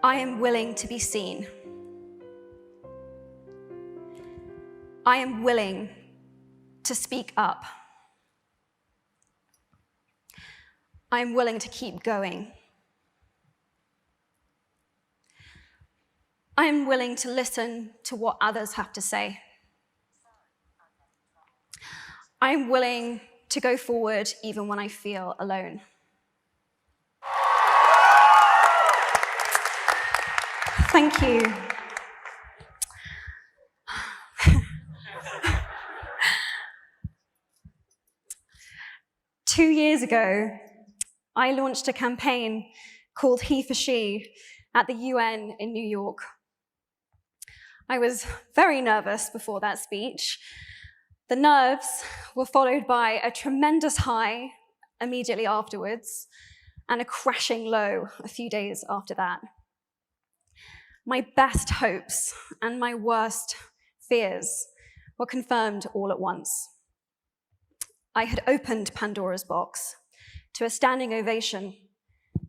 I am willing to be seen. I am willing to speak up. I am willing to keep going. I am willing to listen to what others have to say. I am willing to go forward even when I feel alone. Thank you. Two years ago, I launched a campaign called He for She at the UN in New York. I was very nervous before that speech. The nerves were followed by a tremendous high immediately afterwards and a crashing low a few days after that. My best hopes and my worst fears were confirmed all at once. I had opened Pandora's box to a standing ovation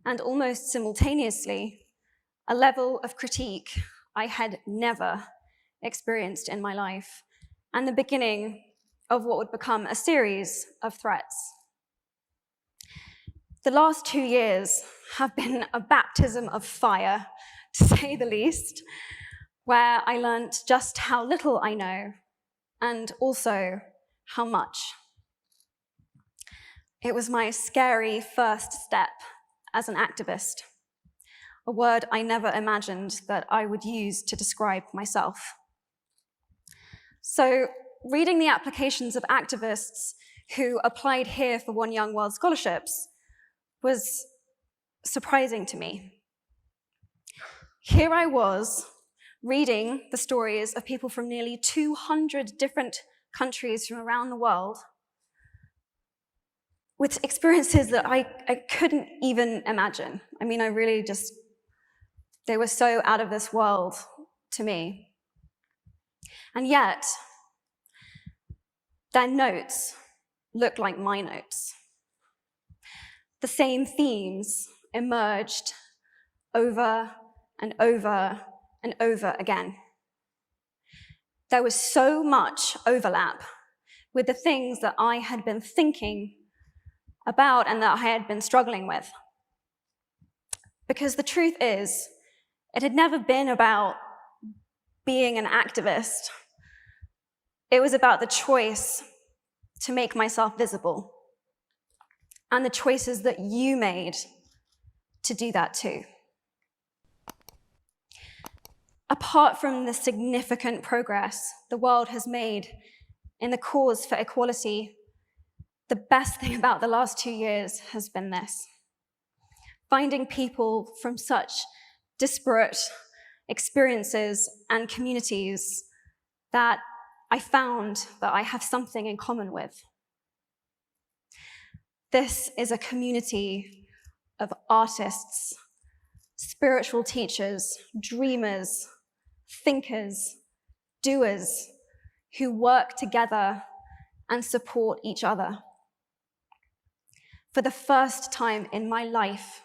and almost simultaneously a level of critique I had never experienced in my life, and the beginning of what would become a series of threats. The last 2 years have been a baptism of fire, to say the least, where I learnt just how little I know and also how much. It was my scary first step as an activist, a word I never imagined that I would use to describe myself. So, reading the applications of activists who applied here for One Young World scholarships was surprising to me. Here I was, reading the stories of people from nearly 200 different countries from around the world, with experiences that I couldn't even imagine. I mean, they were so out of this world to me. And yet, their notes looked like my notes. The same themes emerged over and over and over again. There was so much overlap with the things that I had been thinking about and that I had been struggling with. Because the truth is, it had never been about being an activist. It was about the choice to make myself visible and the choices that you made to do that too. Apart from the significant progress the world has made in the cause for equality, the best thing about the last 2 years has been this: finding people from such disparate experiences and communities that I found that I have something in common with. This is a community of artists, spiritual teachers, dreamers, thinkers, doers, who work together and support each other. For the first time in my life,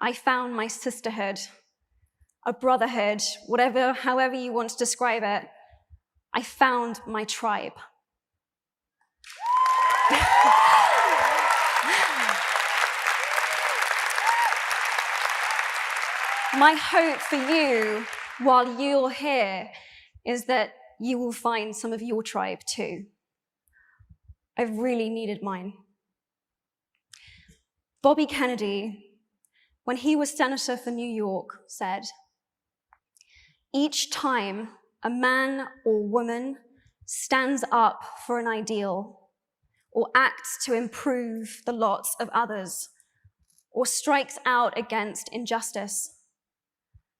I found my sisterhood, a brotherhood, however you want to describe it. I found my tribe. My hope for you, while you're here, is that you will find some of your tribe too. I've really needed mine. Bobby Kennedy, when he was senator for New York, said, "Each time a man or woman stands up for an ideal, or acts to improve the lots of others, or strikes out against injustice,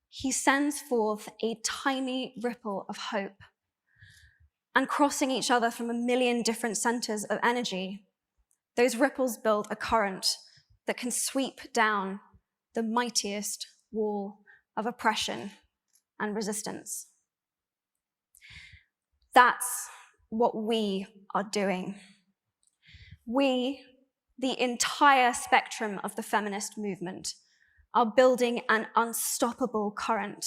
he sends forth a tiny ripple of hope. And crossing each other from a million different centers of energy, those ripples build a current that can sweep down the mightiest wall of oppression and resistance." That's what we are doing. We, the entire spectrum of the feminist movement, are building an unstoppable current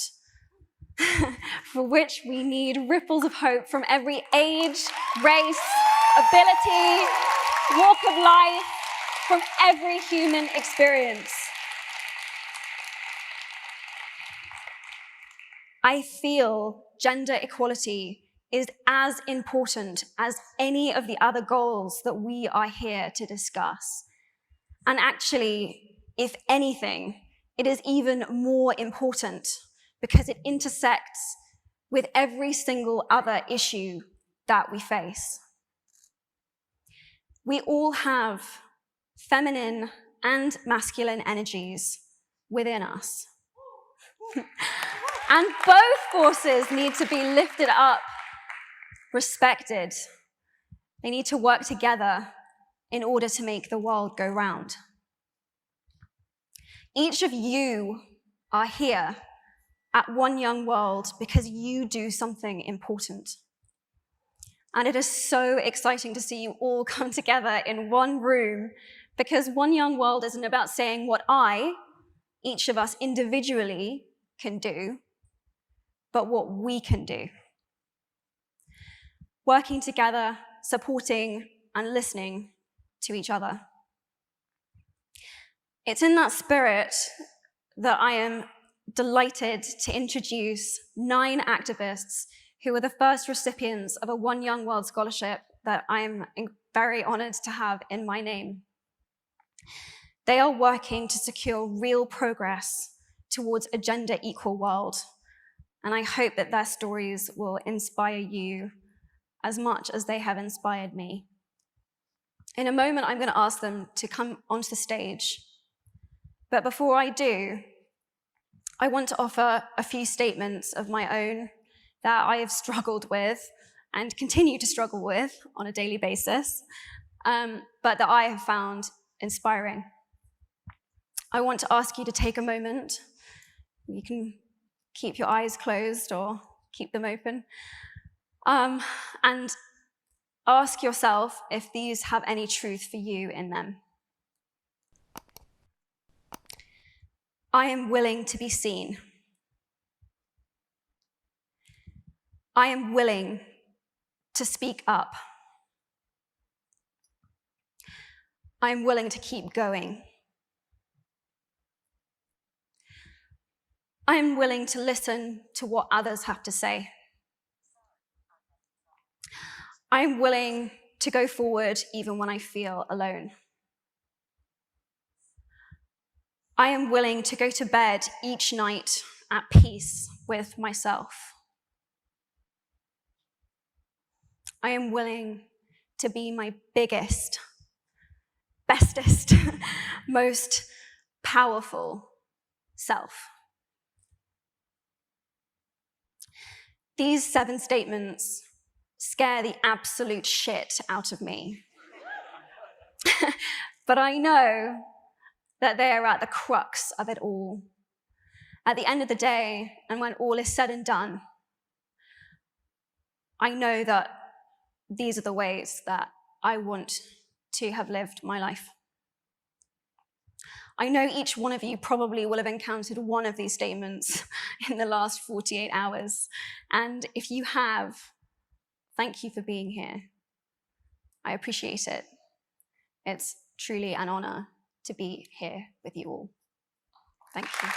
for which we need ripples of hope from every age, race, ability, walk of life, from every human experience. I feel gender equality is as important as any of the other goals that we are here to discuss. And actually, if anything, it is even more important because it intersects with every single other issue that we face. We all have feminine and masculine energies within us. And both forces need to be lifted up, respected. They need to work together in order to make the world go round. Each of you are here at One Young World because you do something important. And it is so exciting to see you all come together in one room, because One Young World isn't about saying what each of us individually, can do, but what we can do. Working together, supporting, and listening to each other. It's in that spirit that I am delighted to introduce 9 activists who were the first recipients of a One Young World scholarship that I'm very honored to have in my name. They are working to secure real progress towards a gender equal world, and I hope that their stories will inspire you as much as they have inspired me. In a moment, I'm going to ask them to come onto the stage, but before I do, I want to offer a few statements of my own that I have struggled with and continue to struggle with on a daily basis, but that I have found inspiring. I want to ask you to take a moment. You can keep your eyes closed or keep them open, and ask yourself if these have any truth for you in them. I am willing to be seen. I am willing to speak up. I am willing to keep going. I am willing to listen to what others have to say. I am willing to go forward even when I feel alone. I am willing to go to bed each night at peace with myself. I am willing to be my biggest, bestest, most powerful self. These 7 statements scare the absolute shit out of me. But I know that they are at the crux of it all. At the end of the day, and when all is said and done, I know that these are the ways that I want to have lived my life. I know each one of you probably will have encountered one of these statements in the last 48 hours. And if you have, thank you for being here. I appreciate it. It's truly an honor to be here with you all. Thank you.